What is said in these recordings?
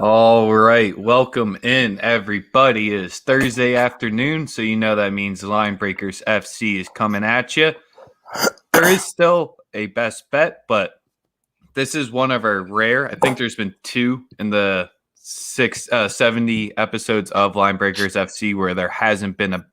All right, welcome in everybody. It is Thursday afternoon, so you know that means Line Breakers FC is coming at you. There is still a best bet, but this is one of our rare. I think there's been two in the 70 episodes of Line Breakers FC where there hasn't been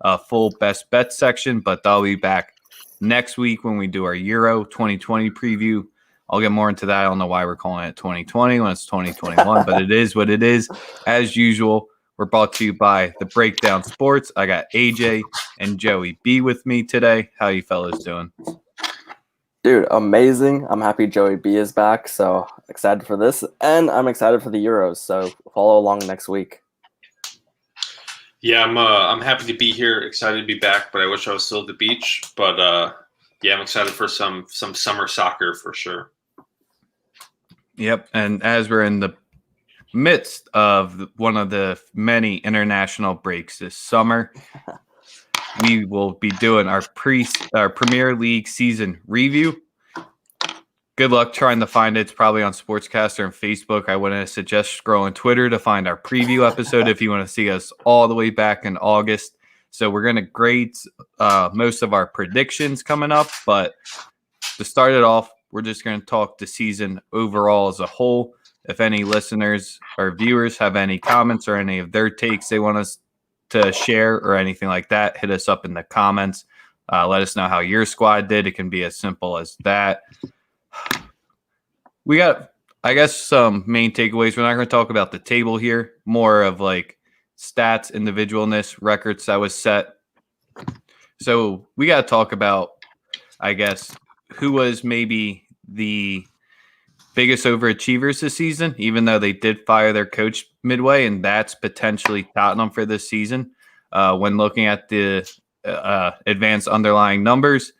a full best bet section, but they'll be back next week when we do our Euro 2020 preview. I'll get more into that. I don't know why we're calling it 2020 when it's 2021, but it is what it is. As usual, we're brought to you by the Breakdown Sports. I got AJ and Joey B with me today. How you fellas doing? Dude, amazing. I'm happy Joey B is back, so excited for this. And I'm excited for the Euros, so follow along next week. Yeah, I'm happy to be here, excited to be back, but I wish I was still at the beach. But yeah, I'm excited for some summer soccer for sure. Yep, and as we're in the midst of one of the many international breaks this summer, we will be doing our Premier League season review. Good luck trying to find it. It's probably on Sportscaster and Facebook. I wouldn't suggest scrolling Twitter to find our preview episode if you want to see us all the way back in August. So we're going to grade most of our predictions coming up. But to start it off, we're just going to talk the season overall as a whole. If any listeners or viewers have any comments or any of their takes they want us to share or anything like that, hit us up in the comments. Let us know how your squad did. It can be as simple as that. We got, I guess, some main takeaways. We're not going to talk about the table here, more of like stats, individualness, records that was set. So we got to talk about, I guess, who was maybe the biggest overachievers this season, even though they did fire their coach midway, and that's potentially Tottenham for this season. When looking at the advanced underlying numbers,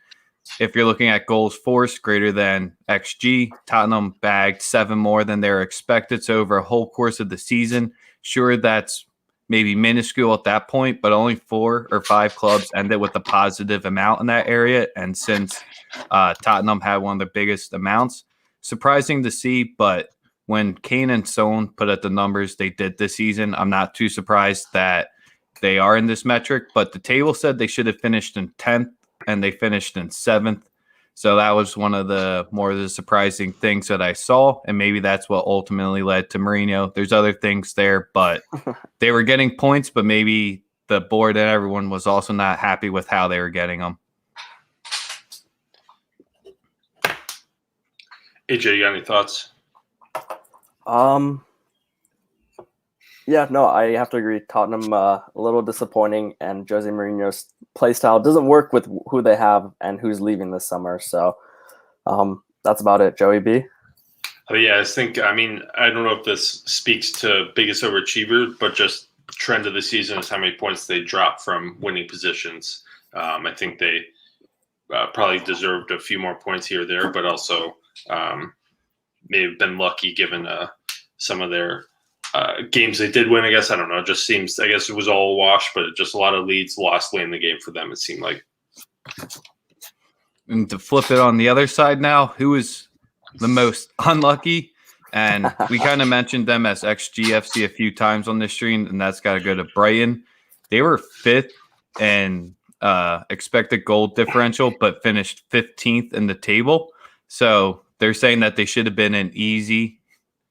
if you're looking at goals forced greater than XG, Tottenham bagged 7 more than they were expected. So over a whole course of the season, sure, that's maybe minuscule at that point, but only 4 or 5 clubs ended with a positive amount in that area. And since Tottenham had one of the biggest amounts, surprising to see. But when Kane and Son put out the numbers they did this season, I'm not too surprised that they are in this metric. But the table said they should have finished in 10th, and they finished in 7th. So that was one of the more of the surprising things that I saw, and maybe that's what ultimately led to Mourinho. There's other things there, but they were getting points, but maybe the board and everyone was also not happy with how they were getting them. AJ, you got any thoughts? Yeah, no, I have to agree. Tottenham a little disappointing, and Jose Mourinho's play style doesn't work with who they have and who's leaving this summer. So that's about it. Joey B? Oh, yeah, I mean, I don't know if this speaks to biggest overachiever, but just trend of the season is how many points they dropped from winning positions. I think they probably deserved a few more points here or there, but also may have been lucky given some of their games they did win. I guess, I don't know. It just seems, I guess it was all a wash, but just a lot of leads lost late in the game for them, it seemed like. And to flip it on the other side now, who is the most unlucky? And we kind of mentioned them as XGFC a few times on this stream, and that's got to go to Brighton. They were 5th in expected goal differential, but finished 15th in the table. So they're saying that they should have been an easy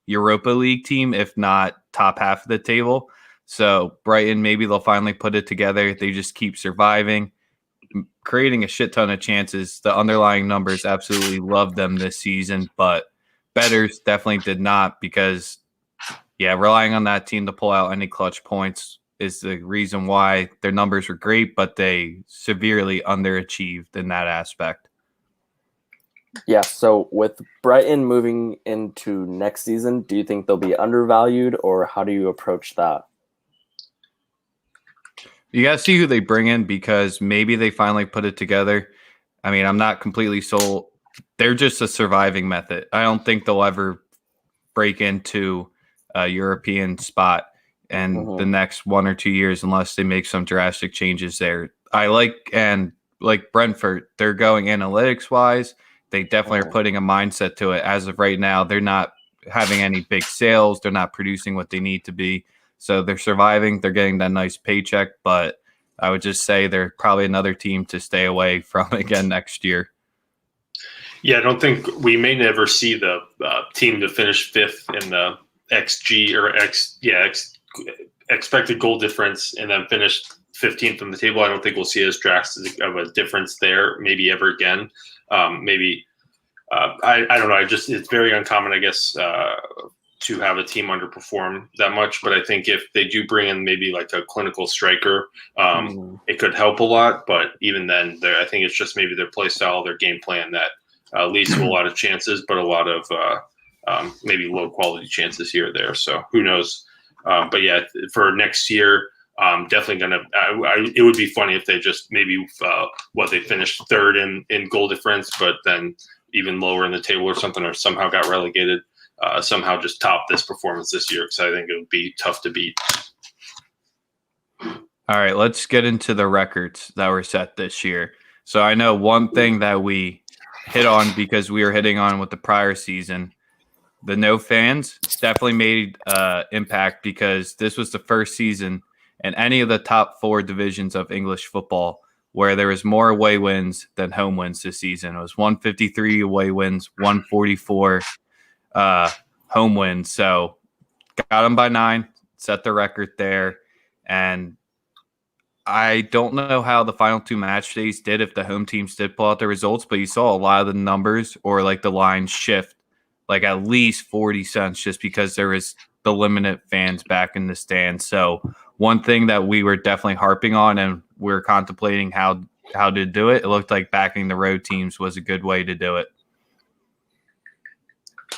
Europa League team, if not top half of the table. So Brighton, maybe they'll finally put it together. They just keep surviving, creating a shit ton of chances. The underlying numbers absolutely love them this season, but bettors definitely did not, because, yeah, relying on that team to pull out any clutch points is the reason why their numbers were great, but they severely underachieved in that aspect. Yeah, so with Brighton moving into next season, do you think they'll be undervalued, or how do you approach that? You got to see who they bring in, because maybe they finally put it together. I mean, I'm not completely sold. They're just a surviving method. I don't think they'll ever break into a European spot in the next 1 or 2 years unless they make some drastic changes there. Like Brentford, they're going analytics-wise. They definitely are putting a mindset to it. As of right now, they're not having any big sales. They're not producing what they need to be. So they're surviving. They're getting that nice paycheck. But I would just say they're probably another team to stay away from again next year. Yeah, I don't think we may never see the team to finish fifth in the XG or expected goal difference and then finish 15th on the table. I don't think we'll see as drastic of a difference there maybe ever again. I don't know. It's very uncommon, I guess, to have a team underperform that much. But I think if they do bring in maybe like a clinical striker, it could help a lot. But even then, I think it's just maybe their play style, their game plan that leads to a lot of chances, but a lot of maybe low quality chances here or there. So who knows? But yeah, for next year, definitely gonna. It would be funny if they just maybe they finished third in goal difference, but then even lower in the table or something, or somehow got relegated. Somehow just top this performance this year, because I think it would be tough to beat. All right, let's get into the records that were set this year. So I know one thing that we hit on because we were hitting on with the prior season, the no fans definitely made impact because this was the first season in any of the top 4 divisions of English football where there was more away wins than home wins this season. It was 153 away wins, 144 home wins. So got them by 9, set the record there. And I don't know how the final 2 match days did if the home teams did pull out the results, but you saw a lot of the numbers or like the line shift like at least 40 cents just because there was the limited fans back in the stands. So one thing that we were definitely harping on and we were contemplating how to do it, it looked like backing the road teams was a good way to do it.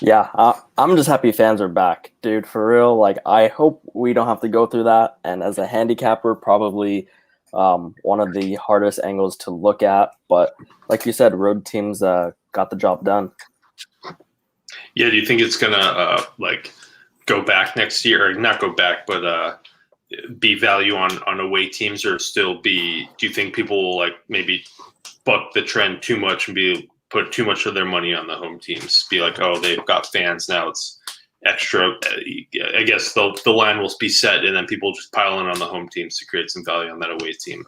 Yeah, I'm just happy fans are back, dude, for real. Like, I hope we don't have to go through that. And as a handicapper, probably one of the hardest angles to look at. But like you said, road teams got the job done. Yeah, do you think it's going to go back next year? Or not go back, but be value on away teams, or still be – do you think people will maybe buck the trend too much and put too much of their money on the home teams, be like, oh, they've got fans now, it's extra. I guess the line will be set and then people just pile in on the home teams to create some value on that away team.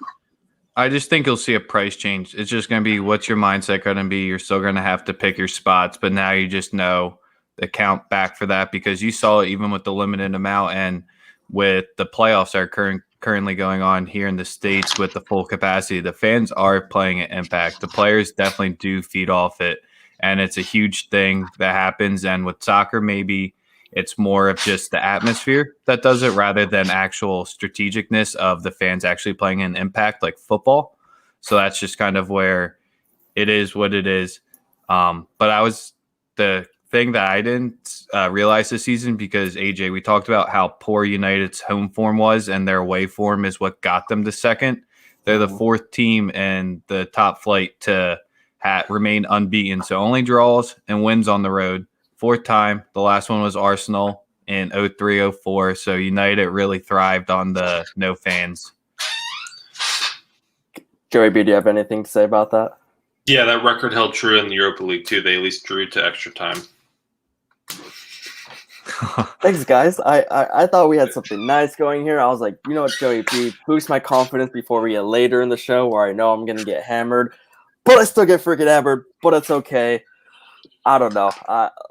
I just think you'll see a price change. It's just going to be, what's your mindset going to be? You're still going to have to pick your spots, but now you just know the count back for that because you saw it even with the limited amount and with the playoffs that are currently going on here in the States with the full capacity. The fans are playing an impact. The players definitely do feed off it, and it's a huge thing that happens. And with soccer, maybe it's more of just the atmosphere that does it rather than actual strategicness of the fans actually playing an impact like football. So that's just kind of where it is what it is. But the thing that I didn't realize this season, because AJ, we talked about how poor United's home form was and their away form is what got them to second. They're the 4th team in the top flight to remain unbeaten. So only draws and wins on the road. 4th time. The last one was Arsenal in 03-04. So United really thrived on the no fans. Joey B, do you have anything to say about that? Yeah, that record held true in the Europa League too. They at least drew to extra time. Thanks, guys. I thought we had something nice going here. I was like, you know what, Joey P, boost my confidence before we get later in the show where I know I'm going to get hammered. But I still get freaking hammered, but it's okay. I don't know.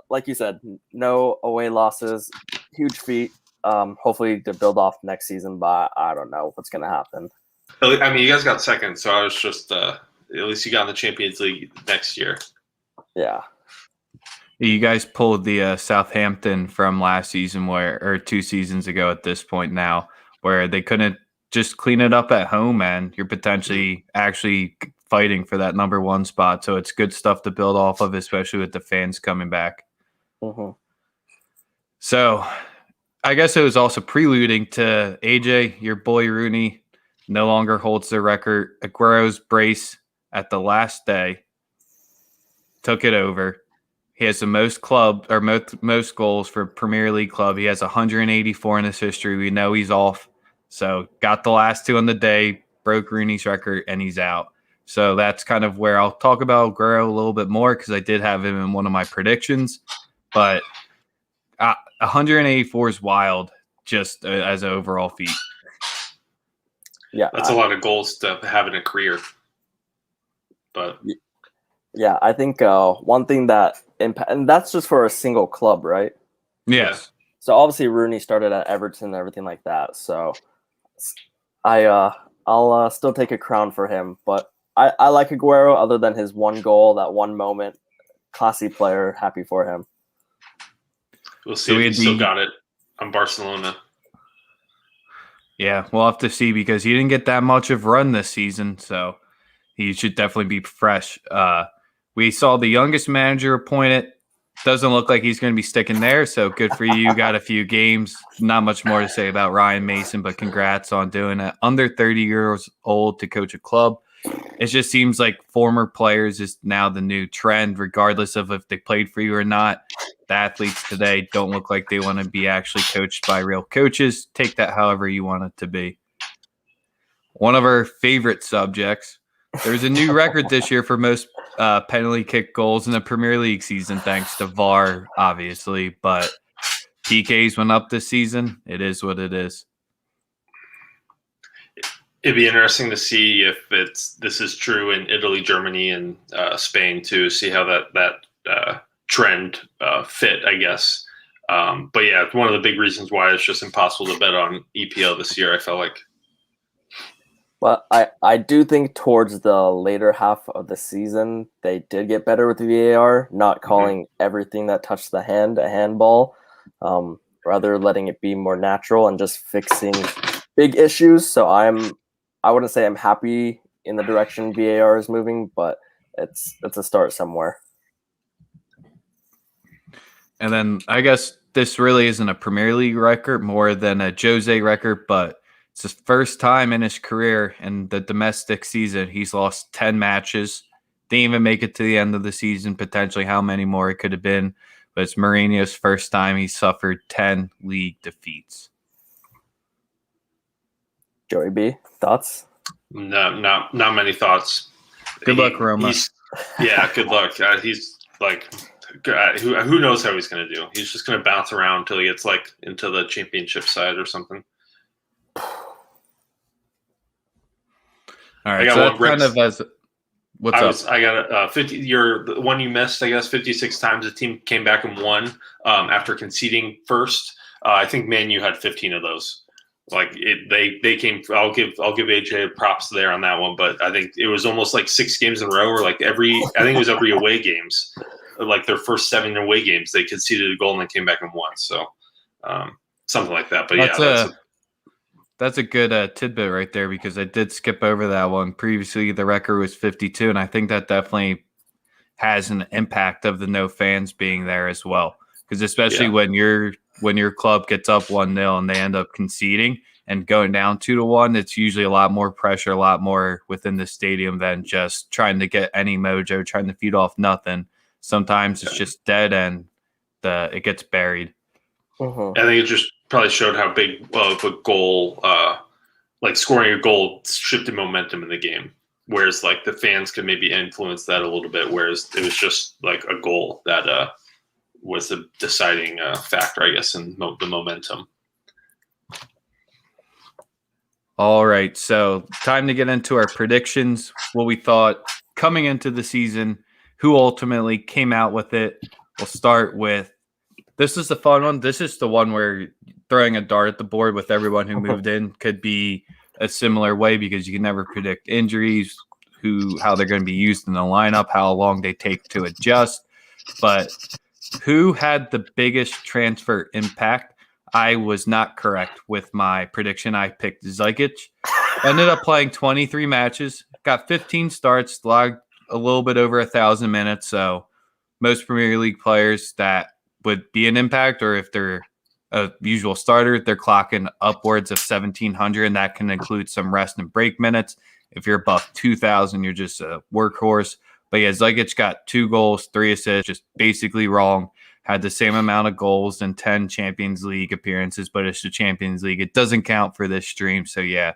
Like you said, no away losses, huge feat. Hopefully to build off next season, but I don't know what's going to happen. I mean, you guys got second, so I was just at least you got in the Champions League next year. Yeah. You guys pulled the Southampton from last season or 2 seasons ago at this point now, where they couldn't just clean it up at home, and you're potentially actually fighting for that number 1 spot. So it's good stuff to build off of, especially with the fans coming back. Mm-hmm. So I guess it was also preluding to AJ, your boy Rooney no longer holds the record. Aguero's brace at the last day took it over. He has the most goals for Premier League club. He has 184 in his history. We know he's off. So got the last 2 on the day, broke Rooney's record, and he's out. So that's kind of where I'll talk about Aguero a little bit more because I did have him in one of my predictions. But 184 is wild, just as an overall feat. Yeah, That's a lot of goals to have in a career. But yeah, I think one thing that and that's just for a single club, right? Yes. So obviously Rooney started at Everton and everything like that. So I'll still take a crown for him, but I like Aguero other than his one goal, that one moment. Classy player, happy for him. we'll see if he still got it on Barcelona. Yeah, we'll have to see because he didn't get that much of run this season, so he should definitely be fresh. We saw the youngest manager appointed. Doesn't look like he's going to be sticking there, so good for you. Got a few games. Not much more to say about Ryan Mason, but congrats on doing it. Under 30 years old to coach a club. It just seems like former players is now the new trend, regardless of if they played for you or not. The athletes today don't look like they want to be actually coached by real coaches. Take that however you want it to be. One of our favorite subjects. There's a new record this year for most penalty kick goals in the Premier League season, thanks to VAR, obviously. But PKs went up this season. It is what it is. It'd be interesting to see if this is true in Italy, Germany, and Spain too. See how that trend fit, I guess. But yeah, it's one of the big reasons why it's just impossible to bet on EPL this year. I felt like. But I do think towards the later half of the season, they did get better with VAR, not calling everything that touched the hand a handball, rather letting it be more natural and just fixing big issues. So I wouldn't say I'm happy in the direction VAR is moving, but it's a start somewhere. And then I guess this really isn't a Premier League record more than a Jose record, but it's his first time in his career in the domestic season. He's lost 10 matches. Didn't even make it to the end of the season, potentially how many more it could have been. But it's Mourinho's first time he suffered 10 league defeats. Joey B, thoughts? No, not many thoughts. Good luck, Roma. Yeah, good luck. He's like, who knows how he's going to do? He's just going to bounce around until he gets like into the championship side or something. All right, so that's kind of as what's up? I got 50. The one you missed, I guess, 56 times the team came back and won after conceding first. I think Man U had 15 of those. Like they came. I'll give AJ props there on that one, but I think it was almost like 6 games in a row, or like I think it was every away games, like their first 7 away games, they conceded a goal and then came back and won. So something like that. But that's a good tidbit right there because I did skip over that one. Previously, the record was 52, and I think that definitely has an impact of the no fans being there as well. Because especially when your club gets up 1-0 and they end up conceding and going down 2-1, it's usually a lot more pressure, a lot more within the stadium than just trying to get any mojo, trying to feed off nothing. Sometimes it's just dead and it gets buried. I think it just probably showed how big of a goal, like scoring a goal, shifted momentum in the game. Whereas like the fans could maybe influence that a little bit. Whereas it was just like a goal that was the deciding factor, I guess, in the momentum. All right, so time to get into our predictions. What we thought coming into the season, who ultimately came out with it. We'll start with. This is the fun one. This is the one where throwing a dart at the board with everyone who moved in could be a similar way because you can never predict injuries, how they're going to be used in the lineup, how long they take to adjust. But who had the biggest transfer impact? I was not correct with my prediction. I picked Zagic. Ended up playing 23 matches, got 15 starts, logged a little bit over 1,000 minutes. So most Premier League players that would be an impact, or if they're a usual starter, they're clocking upwards of 1,700, and that can include some rest and break minutes. If you're above 2,000, you're just a workhorse. But yeah, Zagic got 2 goals, 3 assists, just basically wrong. Had the same amount of goals and 10 Champions League appearances, but it's the Champions League. It doesn't count for this stream. So yeah,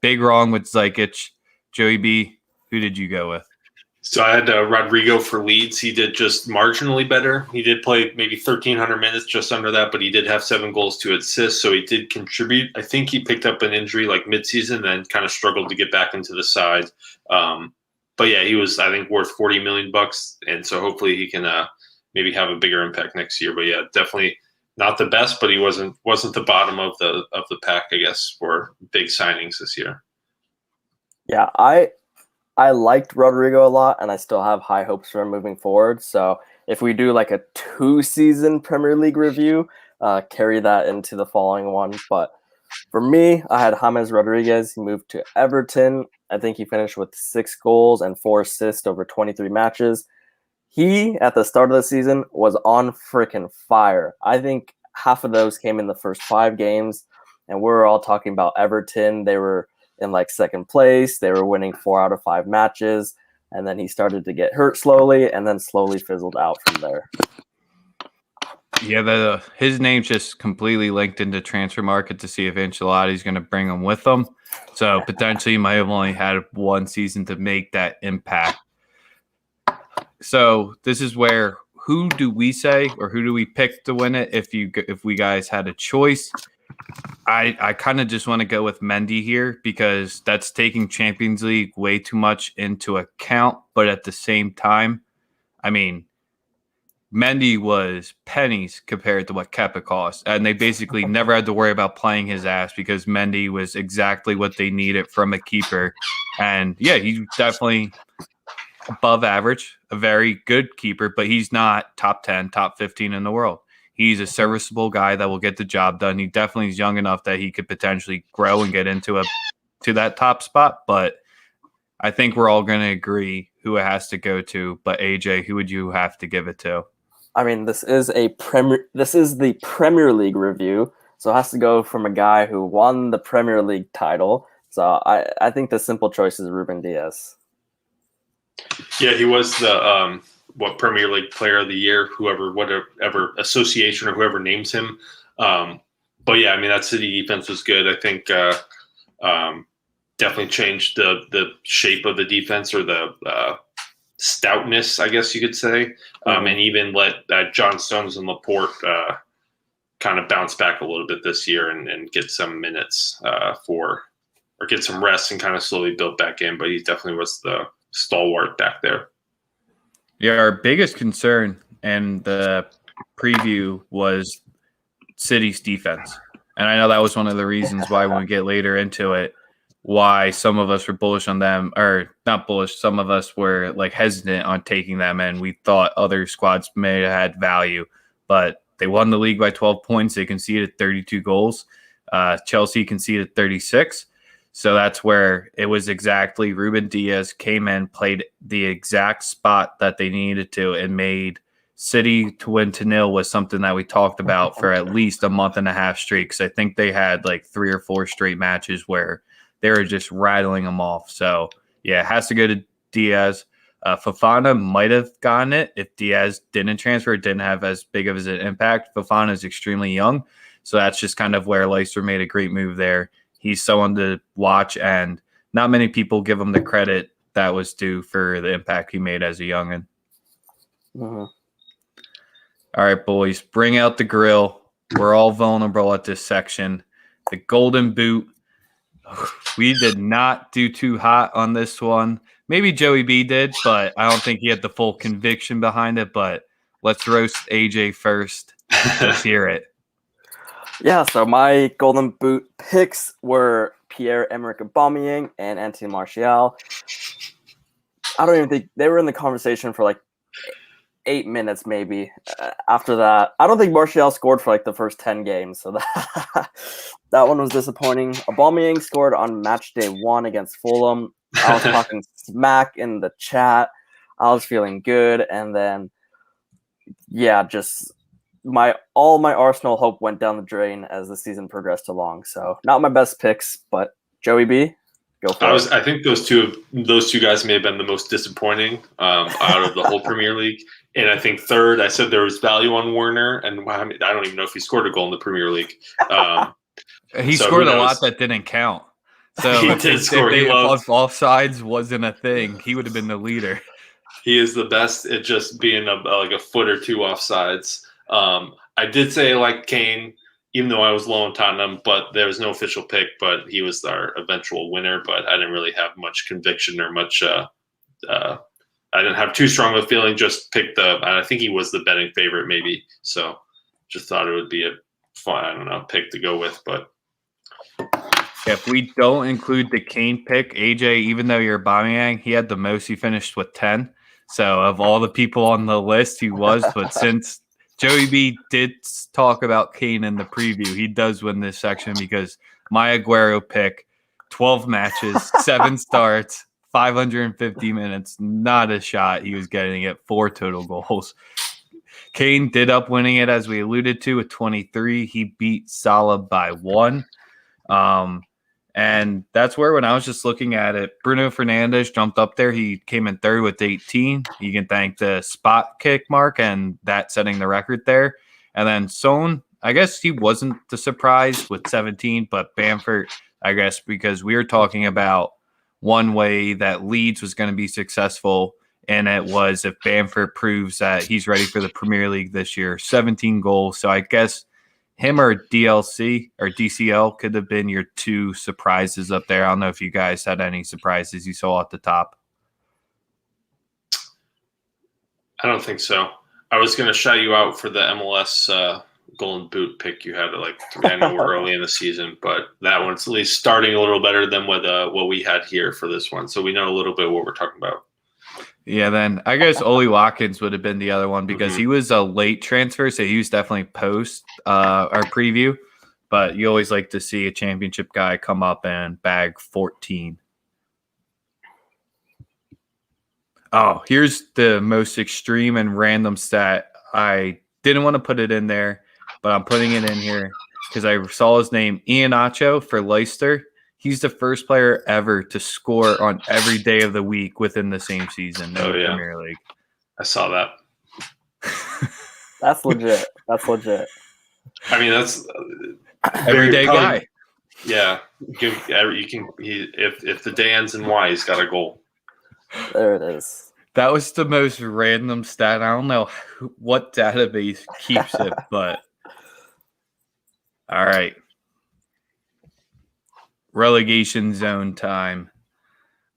big wrong with Zagic. Joey B, who did you go with? So I had Rodrigo for Leeds. He did just marginally better. He did play maybe 1,300 minutes, just under that, but he did have 7 goals, 2 assists, so he did contribute. I think he picked up an injury like midseason, then kind of struggled to get back into the side. But yeah, he was, I think, worth $40 million, and so hopefully he can maybe have a bigger impact next year. But yeah, definitely not the best, but he wasn't the bottom of the pack, I guess, for big signings this year. Yeah, I liked Rodrigo a lot, and I still have high hopes for him moving forward. So if we do like a 2-season Premier League review, carry that into the following one. But for me, I had James Rodriguez. He moved to Everton. I think he finished with 6 goals and 4 assists over 23 matches. He, at the start of the season, was on freaking fire. I think half of those came in the first 5 games, and we're all talking about Everton. They were in like second place. They were winning 4 out of 5 matches. And then he started to get hurt slowly and then slowly fizzled out from there. Yeah, his name's just completely linked into transfer market to see if Ancelotti's going to bring him with him. So potentially he might have only had 1 season to make that impact. So this is where, who do we say or who do we pick to win it if we guys had a choice? I kind of just want to go with Mendy here because that's taking Champions League way too much into account. But at the same time, I mean, Mendy was pennies compared to what Kepa cost. And they basically never had to worry about playing his ass because Mendy was exactly what they needed from a keeper. And yeah, he's definitely above average, a very good keeper, but he's not top 10, top 15 in the world. He's a serviceable guy that will get the job done. He definitely is young enough that he could potentially grow and get into to that top spot. But I think we're all going to agree who it has to go to. But AJ, who would you have to give it to? I mean, this is the Premier League review, so it has to go from a guy who won the Premier League title. So I think the simple choice is Ruben Diaz. Yeah, he was the Premier League Player of the Year, whatever association or whoever names him. But yeah, I mean, that City defense was good. I think definitely changed the shape of the defense, or the stoutness, I guess you could say, and even let John Stones and Laporte kind of bounce back a little bit this year and get some minutes or get some rest and kind of slowly build back in. But he definitely was the stalwart back there. Yeah, our biggest concern in the preview was City's defense. And I know that was one of the reasons why when we get later into it, why some of us were bullish on them, or not bullish, some of us were like hesitant on taking them, and we thought other squads may have had value. But they won the league by 12 points. They conceded 32 goals. Chelsea conceded 36. So that's where it was exactly Ruben Diaz came in, played the exact spot that they needed to, and made City to win to 0 was something that we talked about for at least a month and a half straight, because I think they had like 3 or 4 straight matches where they were just rattling them off. So, yeah, it has to go to Diaz. Fofana might have gotten it if Diaz didn't transfer. It didn't have as big of an impact. Fofana is extremely young, so that's just kind of where Leicester made a great move there. He's someone to watch, and not many people give him the credit that was due for the impact he made as a youngin'. Mm-hmm. All right, boys, bring out the grill. We're all vulnerable at this section. The Golden Boot. We did not do too hot on this one. Maybe Joey B did, but I don't think he had the full conviction behind it. But let's roast AJ first. Let's hear it. Yeah, so my Golden Boot picks were Pierre-Emerick Aubameyang and Anthony Martial. I don't even think they were in the conversation for like 8 minutes, maybe. After that, I don't think Martial scored for like the first 10 games, so that one was disappointing. Aubameyang scored on match day 1 against Fulham. I was talking smack in the chat. I was feeling good, and then just all my Arsenal hope went down the drain as the season progressed along. So not my best picks, but Joey B, go for it. I think those two guys may have been the most disappointing out of the whole Premier League. And I think third, I said there was value on Werner, and I don't even know if he scored a goal in the Premier League. He scored a lot that didn't count. So he did score. If offsides wasn't a thing, he would have been the leader. He is the best at just being like a foot or two offsides. I did say I like Kane, even though I was low on Tottenham, but there was no official pick, but he was our eventual winner. But I didn't really have much conviction or much. I didn't have too strong of a feeling. Just picked I think he was the betting favorite, maybe. So just thought it would be a fun, I don't know, pick to go with. But if we don't include the Kane pick, AJ, even though you're Aubameyang, he had the most. He finished with 10. So of all the people on the list, he was. But since Joey B did talk about Kane in the preview, he does win this section because my Aguero pick, 12 matches, 7 starts, 550 minutes, not a shot. He was getting it 4 total goals. Kane did up winning it, as we alluded to, with 23. He beat Salah by 1. And that's where, when I was just looking at it, Bruno Fernandes jumped up there. He came in third with 18. You can thank the spot kick mark and that setting the record there. And then Son, I guess he wasn't the surprise with 17, but Bamford, I guess, because we were talking about one way that Leeds was going to be successful, and it was if Bamford proves that he's ready for the Premier League this year. 17 goals. So I guess him or DLC or DCL could have been your 2 surprises up there. I don't know if you guys had any surprises you saw at the top. I don't think so. I was going to shout you out for the MLS Golden Boot pick you had. I know we're early in the season, but that one's at least starting a little better than what we had here for this one. So we know a little bit what we're talking about. Yeah, then I guess Oli Watkins would have been the other one because he was a late transfer, so he was definitely post our preview. But you always like to see a championship guy come up and bag 14. Oh, here's the most extreme and random stat. I didn't want to put it in there, but I'm putting it in here because I saw his name, Iheanacho for Leicester. He's the first player ever to score on every day of the week within the same season in the Premier League. I saw that. That's legit. That's legit. I mean, that's everyday guy. Yeah, you can. If the day ends in Y, he's got a goal. There it is. That was the most random stat. I don't know what database keeps it, but all right. Relegation zone time.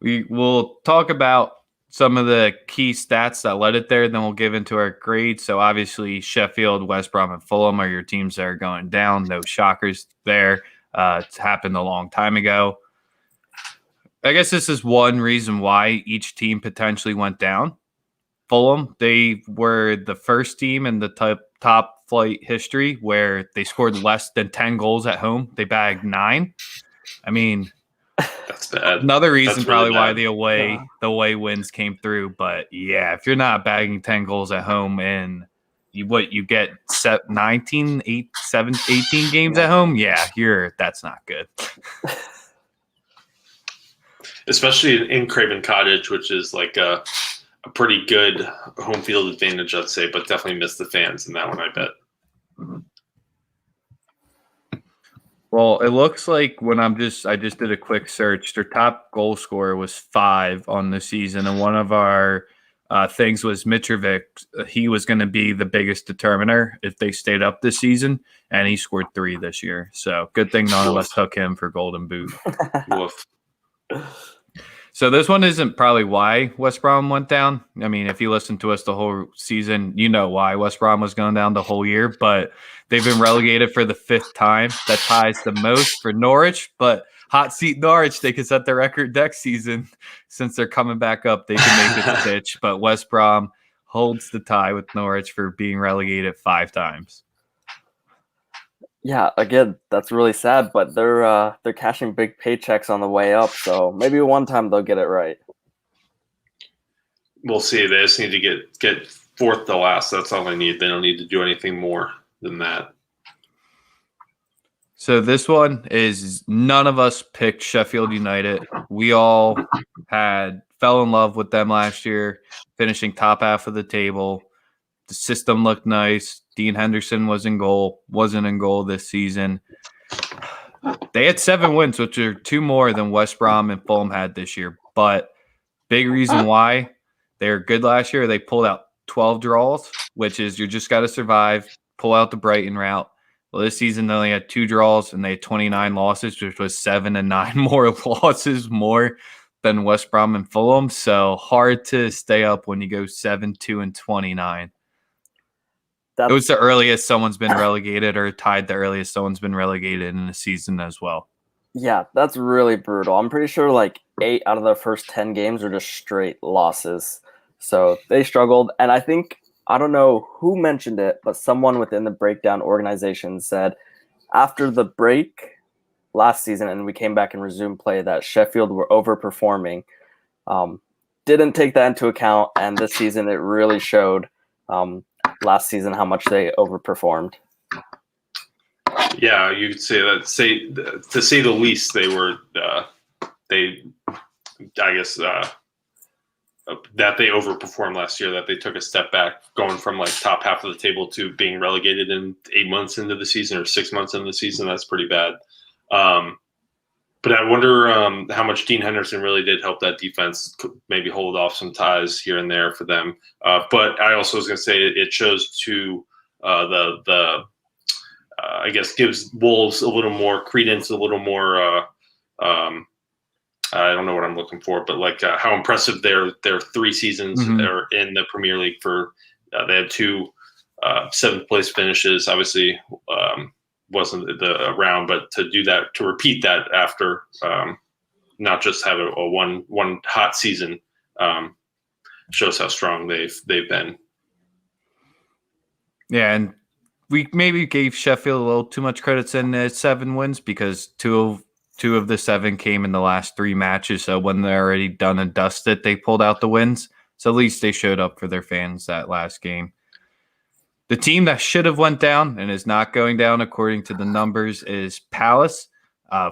We will talk about some of the key stats that led it there, then we'll give into our grades. So obviously Sheffield, West Brom, and Fulham are your teams that are going down. No shockers there. It's happened a long time ago. I guess this is one reason why each team potentially went down. Fulham, they were the first team in the top flight history where they scored less than 10 goals at home. They bagged 9. I mean, that's bad. Another reason that's probably really why the away wins came through. But yeah, if you're not bagging 10 goals at home and you get 18 games at home, that's not good. Especially in Craven Cottage, which is like a pretty good home field advantage, I'd say, but definitely missed the fans in that one, I bet. Well, it looks like when I just did a quick search, their top goal scorer was 5 on the season, and one of our things was Mitrovic. He was going to be the biggest determiner if they stayed up this season, and he scored 3 this year. So good thing none of us took him for Golden Boot. Woof. So this one isn't probably why West Brom went down. I mean, if you listen to us the whole season, you know why West Brom was going down the whole year. But they've been relegated for the 5th time. That ties the most for Norwich. But hot seat Norwich, they could set the record next season. Since they're coming back up, they can make it the pitch. But West Brom holds the tie with Norwich for being relegated 5 times. Yeah, again, that's really sad, but they're cashing big paychecks on the way up, so maybe one time they'll get it right. We'll see. They just need to get 4th to last. That's all they need. They don't need to do anything more than that. So this one is none of us picked Sheffield United. We all fell in love with them last year, finishing top half of the table. The system looked nice. Dean Henderson wasn't in goal this season. They had 7 wins, which are 2 more than West Brom and Fulham had this year. But big reason why They were good last year. They pulled out 12 draws, which is you just got to survive, pull out the Brighton route. Well, this season they only had 2 draws and they had 29 losses, which was 7 and 9 more losses more than West Brom and Fulham. So hard to stay up when you go 7-2 and 29. It was the earliest someone's been relegated, or tied the earliest someone's been relegated in a season as well. Yeah, that's really brutal. I'm pretty sure like 8 out of their first 10 games are just straight losses. So they struggled. And I think, I don't know who mentioned it, but someone within the Breakdown organization said after the break last season and we came back and resumed play that Sheffield were overperforming. Didn't take that into account. And this season it really showed last season how much they overperformed. Yeah, you could say that. To say the least, they were that they overperformed last year. That they took a step back, going from like top half of the table to being relegated in 8 months into the season or 6 months into the season. That's pretty bad. But I wonder how much Dean Henderson really did help that defense maybe hold off some ties here and there for them. But I also was going to say it shows to I guess gives Wolves a little more credence, a little more I don't know what I'm looking for, but like how impressive their 3 seasons are in the Premier League. For they had 2 7th place finishes. Obviously, wasn't the round, but to do that, to repeat that after not just have a one hot season, shows how strong they've been. Yeah, and we maybe gave Sheffield a little too much credit in the 7 wins because two of the 7 came in the last 3 matches. So when they're already done and dusted, they pulled out the wins. So at least they showed up for their fans that last game. The team that should have went down and is not going down according to the numbers is Palace.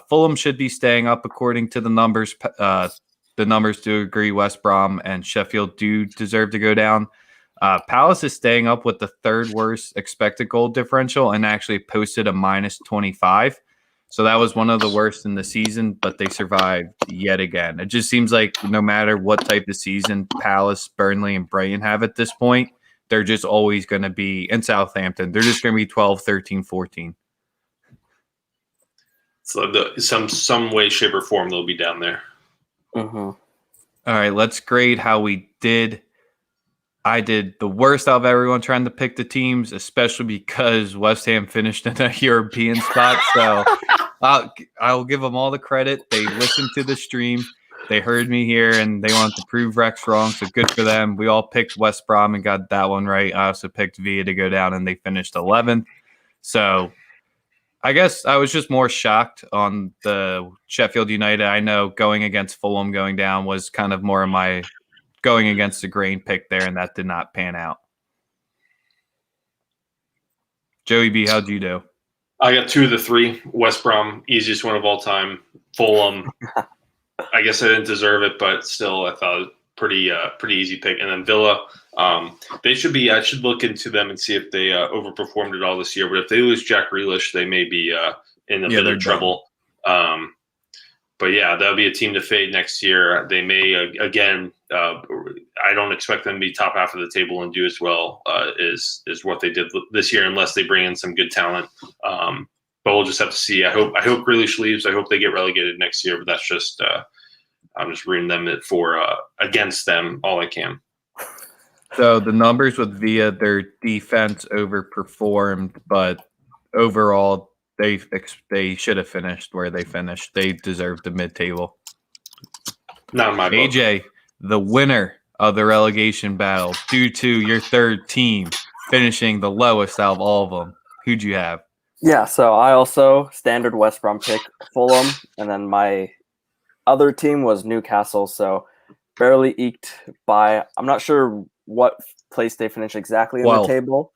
Fulham should be staying up according to the numbers. The numbers do agree. West Brom and Sheffield do deserve to go down. Palace is staying up with the 3rd worst expected goal differential and actually posted a -25. So that was one of the worst in the season, but they survived yet again. It just seems like no matter what type of season Palace, Burnley, and Brighton have at this point, they're just always going to be in Southampton. They're just going to be 12, 13, 14. So some way, shape, or form they'll be down there. Mm-hmm. All right, let's grade how we did. I did the worst out of everyone trying to pick the teams, especially because West Ham finished in a European spot. So I'll give them all the credit. They listened to the stream. They heard me here, and they wanted to prove Rex wrong, so good for them. We all picked West Brom and got that one right. I also picked Villa to go down, and they finished 11th. So I guess I was just more shocked on the Sheffield United. I know going against Fulham going down was kind of more of my going against the grain pick there, and that did not pan out. Joey B, how'd you do? I got 2 of the 3. West Brom, easiest one of all time. Fulham, I guess I didn't deserve it, but still I thought it pretty easy pick. And then Villa, I should look into them and see if they overperformed at all this year. But if they lose Jack Grealish, they may be in a bit of trouble. But yeah, that'll be a team to fade next year. They may again. I don't expect them to be top half of the table and do as well as what they did this year, unless they bring in some good talent. But we'll just have to see. I hope Grealish leaves. I hope they get relegated next year. But that's just I'm just reading them for against them all I can. So the numbers with Villa, their defense overperformed, but overall they should have finished where they finished. They deserved the mid-table. Not in my book. AJ, the winner of the relegation battle, due to your 3rd team finishing the lowest out of all of them. Who'd you have? Yeah, so I also standard West Brom pick Fulham, and then my other team was Newcastle, so barely eked by. I'm not sure what place they finished exactly in the table.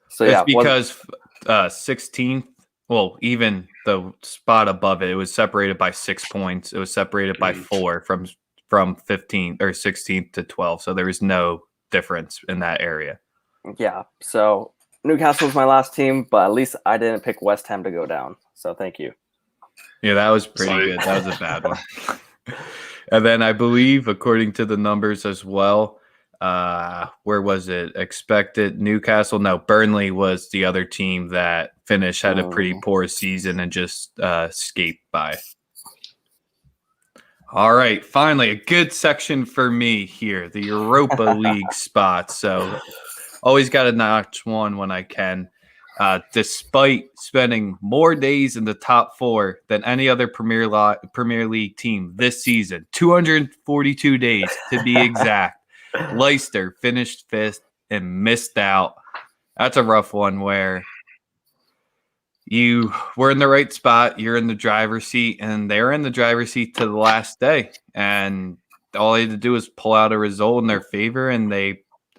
So it's because 16th. Well, even the spot above it was separated by 6 points. It was separated by 4 from 15th or 16th to 12. So there was no difference in that area. Yeah. So Newcastle was my last team, but at least I didn't pick West Ham to go down. So thank you. Yeah, that was pretty good. That was a bad one. And then I believe, according to the numbers as well, where was it? Expected Newcastle. No, Burnley was the other team that finished, had a pretty poor season and just escaped by. All right, finally, a good section for me here, the Europa League spots. So always got to notch one when I can. Despite spending more days in the top four than any other Premier League team this season, 242 days to be exact, Leicester finished fifth and missed out. That's a rough one where you were in the right spot, you're in the driver's seat, and they're in the driver's seat to the last day. And all they had to do was pull out a result in their favor, and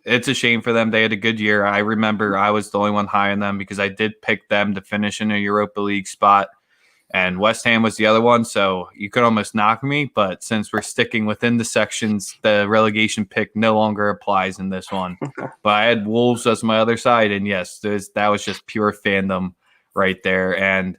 it's a shame for them. They had a good year. I remember I was the only one high on them because I did pick them to finish in a Europa League spot, and West Ham was the other one, so you could almost knock me. But since we're sticking within the sections, the relegation pick no longer applies in this one. But I had Wolves as my other side, and yes, that was just pure fandom right there. And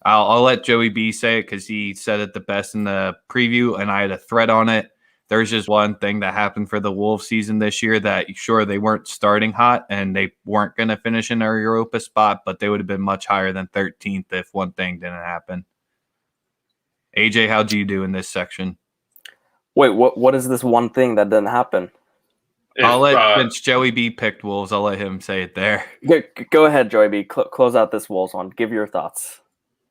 I'll let Joey B say it because he said it the best in the preview, and I had a thread on it. There's just one thing that happened for the Wolves season this year that, sure, they weren't starting hot and they weren't going to finish in our Europa spot, but they would have been much higher than 13th if one thing didn't happen. AJ, how'd you do in this section? Wait, what is this one thing that didn't happen? Since Joey B picked Wolves, I'll let him say it there. Go ahead, Joey B. Close out this Wolves one. Give your thoughts.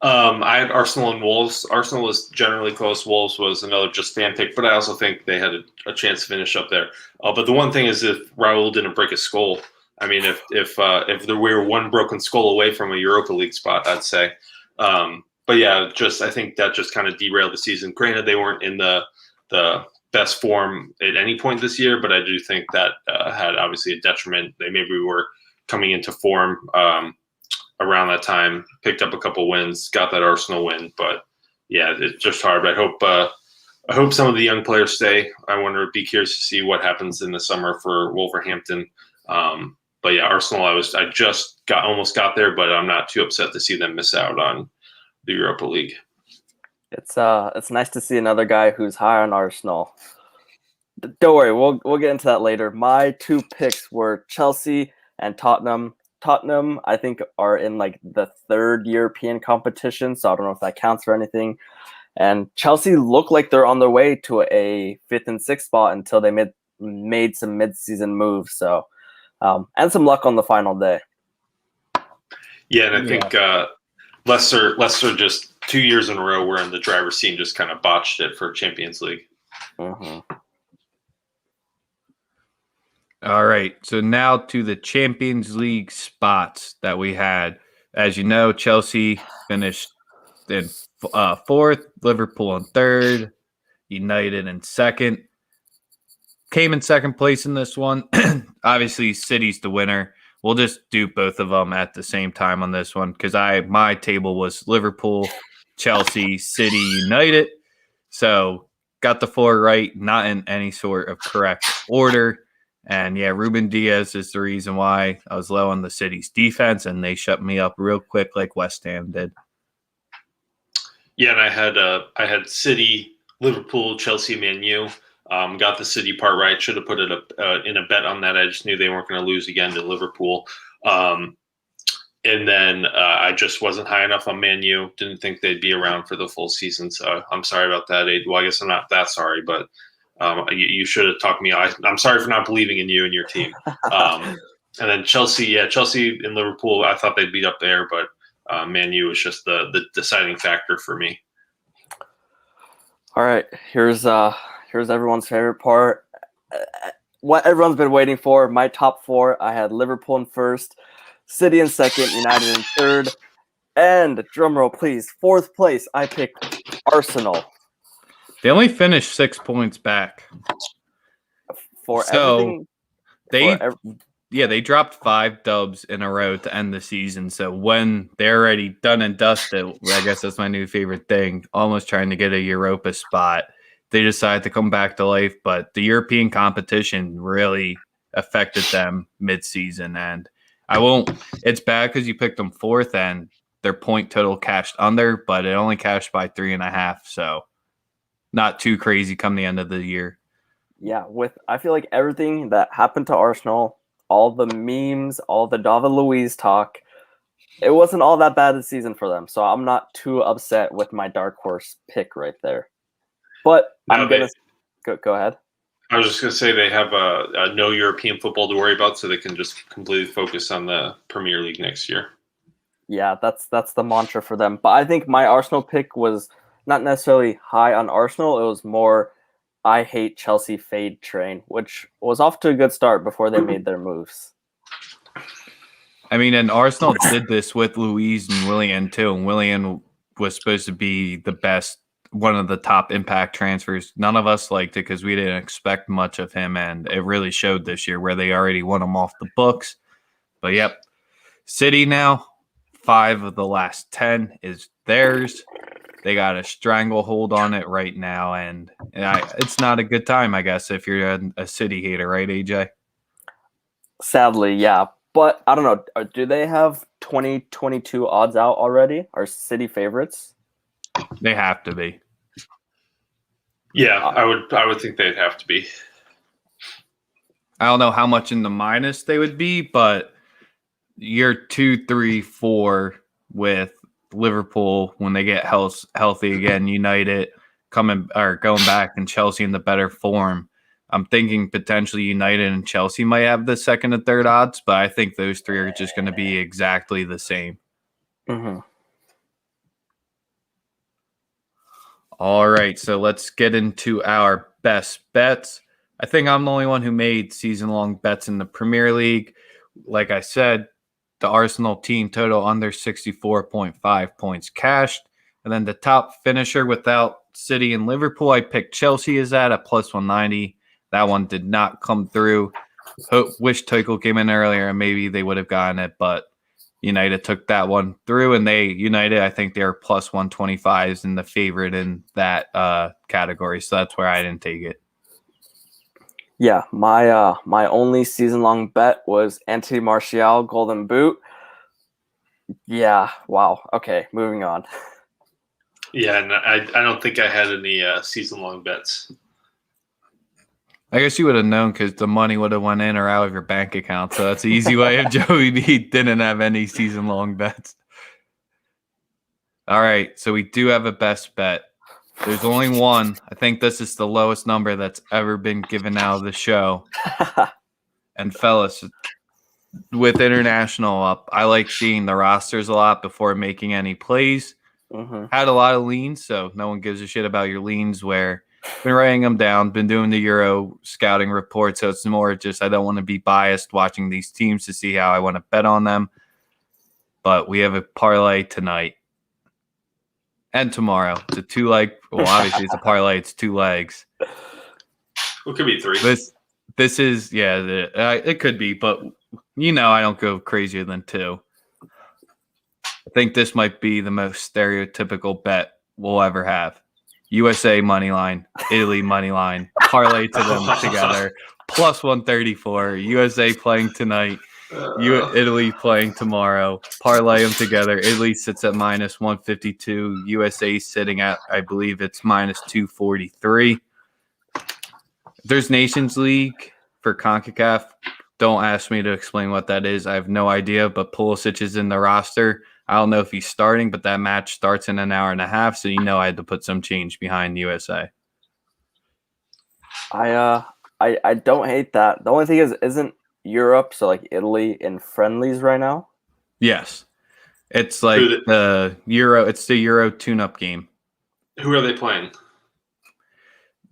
I had Arsenal and Wolves. Arsenal was generally close. Wolves was another just fan pick, but I also think they had a chance to finish up there. But the one thing is, if Raul didn't break his skull, I mean, if we were one broken skull away from a Europa League spot, I'd say. But yeah, I think that just kind of derailed the season. Granted, they weren't in the best form at any point this year, but I do think that had obviously a detriment. They maybe were coming into form around that time, picked up a couple wins, got that Arsenal win. But yeah, it's just hard. But I hope some of the young players stay. Be curious to see what happens in the summer for Wolverhampton. But yeah, Arsenal, I just almost got there, but I'm not too upset to see them miss out on the Europa League. It's nice to see another guy who's high on Arsenal. Don't worry, we'll get into that later. My two picks were Chelsea and Tottenham. Tottenham, I think, are in like the third European competition, so I don't know if that counts for anything. And Chelsea look like they're on their way to a 5th and 6th spot until they made some mid-season moves. So, and some luck on the final day. Yeah, and I think Leicester just 2 years in a row were in the driver's seat and just kind of botched it for Champions League. Mm-hmm. All right, so now to the Champions League spots that we had. As you know, Chelsea finished in 4th, Liverpool in 3rd, United in 2nd. Came in 2nd place in this one. Obviously, City's the winner. We'll just do both of them at the same time on this one because my table was Liverpool, Chelsea, City, United. So got the 4 right, not in any sort of correct order. And yeah, Ruben Diaz is the reason why I was low on the City's defense, and they shut me up real quick like West Ham did. Yeah, and I had City, Liverpool, Chelsea, Man U. Got the City part right. Should have put it in a bet on that. I just knew they weren't going to lose again to Liverpool. And then I just wasn't high enough on Man U. Didn't think they'd be around for the full season. So I'm sorry about that, Aid. Well, I guess I'm not that sorry, but you should have talked me. I'm sorry for not believing in you and your team. And then Chelsea and Liverpool, I thought they'd beat up there, but Man U was just the deciding factor for me. All right, here's everyone's favorite part. What everyone's been waiting for. My top 4. I had Liverpool in 1st, City in 2nd, United in 3rd, and drumroll please, 4th place. I picked Arsenal. They only finished 6 points back. They dropped 5 dubs in a row to end the season. So when they're already done and dusted, I guess that's my new favorite thing, almost trying to get a Europa spot, they decided to come back to life. But the European competition really affected them mid-season. And it's bad because you picked them 4th and their point total cashed under, but it only cashed by 3.5. So not too crazy come the end of the year. Yeah, I feel like everything that happened to Arsenal, all the memes, all the David Luiz talk, it wasn't all that bad this season for them. So I'm not too upset with my dark horse pick right there. But No, I'm gonna go ahead. I was just going to say they have no European football to worry about, so they can just completely focus on the Premier League next year. Yeah, that's the mantra for them. But I think my Arsenal pick was not necessarily high on Arsenal. It was more I hate Chelsea fade train, which was off to a good start before they made their moves. I mean, and Arsenal did this with Luiz and Willian too. And Willian was supposed to be the best, one of the top impact transfers. None of us liked it because we didn't expect much of him, and it really showed this year where they already won him off the books. But yep, City now, 5 of the last 10 is theirs. They got a stranglehold on it right now, and it's not a good time, I guess, if you're a City hater, right, AJ? Sadly, yeah. But I don't know. Do they have 2022 odds out already? Are City favorites? They have to be. Yeah, I would think they'd have to be. I don't know how much in the minus they would be, but you're 2, 3, 4 with Liverpool when they get healthy again, United going back, and Chelsea in the better form. I'm thinking potentially United and Chelsea might have the second and third odds, but I think those 3 are just going to be exactly the same. Mm-hmm. All right, so let's get into our best bets. I think I'm the only one who made season-long bets in the Premier League. Like I said, the Arsenal team total under 64.5 points cashed. And then the top finisher without City and Liverpool, I picked Chelsea is at plus 190. That one did not come through. Wish Tuchel came in earlier and maybe they would have gotten it, but United took that one through, and I think they're plus 125s in the favorite in that category. So that's where I didn't take it. Yeah, my only season-long bet was Anthony Martial Golden Boot. Yeah, wow. Okay, moving on. Yeah, and I don't think I had any season-long bets. I guess you would have known because the money would have went in or out of your bank account. So that's an easy way if Joey B didn't have any season-long bets. All right, so we do have a best bet. There's only one. I think this is the lowest number that's ever been given out of the show. And fellas, with international up, I like seeing the rosters a lot before making any plays. Mm-hmm. Had a lot of leans, so no one gives a shit about your leans where been writing them down, been doing the Euro scouting report, so it's more just I don't want to be biased watching these teams to see how I want to bet on them. But we have a parlay tonight and tomorrow. It's a 2-leg. Well, obviously it's a parlay. It's 2 legs. It could be 3. This is it could be, but I don't go crazier than 2. I think this might be the most stereotypical bet we'll ever have. USA money line, Italy money line, parlay to them together, plus 134. USA playing tonight, Italy playing tomorrow, parlay them together. Italy sits at minus 152. USA sitting at, I believe it's minus 243. There's Nations League for CONCACAF. Don't ask me to explain what that is. I have no idea, but Pulisic is in the roster. I don't know if he's starting, but that match starts in an hour and a half, so I had to put some change behind USA. I don't hate that. The only thing isn't Europe, so like Italy in friendlies right now? Yes. It's like the Euro tune-up game. Who are they playing?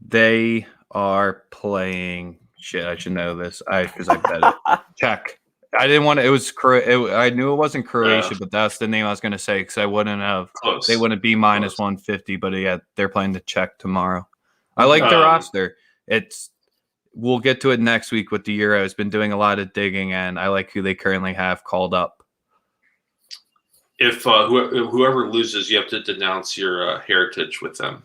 They are playing shit, I should know this. Because I bet it. Czech. I didn't want to. It was. I knew it wasn't Croatia, but that's the name I was going to say because I wouldn't have. Close. They wouldn't be minus 150, but yeah, they're playing the Czech tomorrow. I like the roster. We'll get to it next week with the Euros. Been doing a lot of digging, and I like who they currently have called up. If whoever loses, you have to denounce your heritage with them.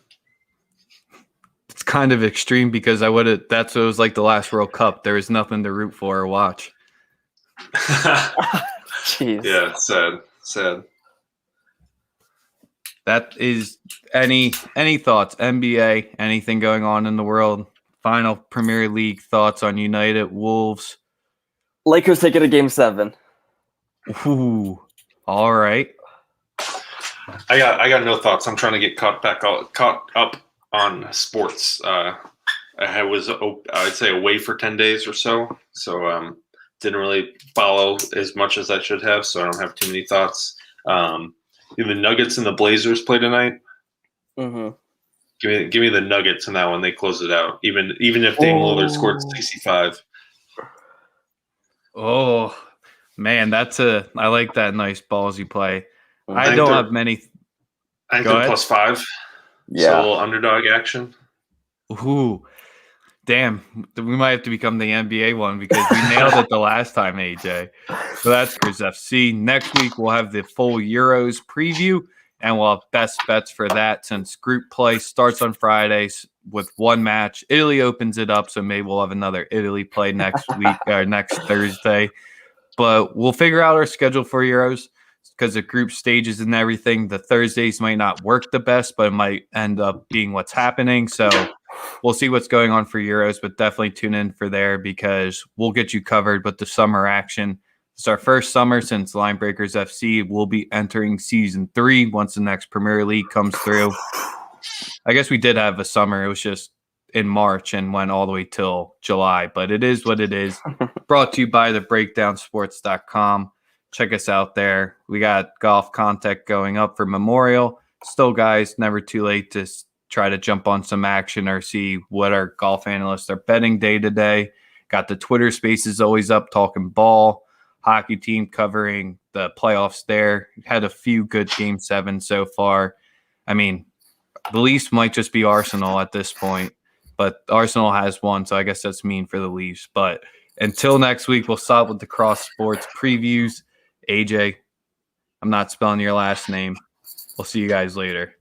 It's kind of extreme because I would have. That's what it was like the last World Cup. There was nothing to root for or watch. Jeez. Yeah, sad. That is any thoughts? NBA, anything going on in the world? final Premier League thoughts on United Wolves. Lakers take it to Game 7. Ooh, all right. I got no thoughts. I'm trying to get caught up on sports. I was, I'd say, away for 10 days or so. So didn't really follow as much as I should have. So I don't have too many thoughts. The Nuggets and the Blazers play tonight. Mm-hmm. Give me the Nuggets in that one. They close it out. Even if Dame Lillard scored 65. Oh, man, I like that nice ballsy play. I think don't they're- have many. I think Go they're ahead. +5. Yeah. So a little underdog action. Ooh, damn. We might have to become the NBA one because we nailed it the last time, AJ. So that's Lakers FC. Next week, we'll have the full Euros preview, and we'll have best bets for that since group play starts on Fridays with one match. Italy opens it up, so maybe we'll have another Italy play next week or next Thursday. But we'll figure out our schedule for Euros because of group stages and everything. The Thursdays might not work the best, but it might end up being what's happening. So we'll see what's going on for Euros, but definitely tune in for there because we'll get you covered with the summer action. It's our first summer since Line Breakers FC. We'll be entering season 3 once the next Premier League comes through. I guess we did have a summer. It was just in March and went all the way till July, but it is what it is. Brought to you by thebreakdownsports.com. Check us out there. We got golf content going up for Memorial. Still, guys, never too late to try to jump on some action or see what our golf analysts are betting day to day. Got the Twitter spaces always up talking ball. Hockey team covering the playoffs there. Had a few good Game 7 so far. I mean, the Leafs might just be Arsenal at this point, but Arsenal has won, so I guess that's mean for the Leafs. But until next week, we'll stop with the cross sports previews. AJ, I'm not spelling your last name. We'll see you guys later.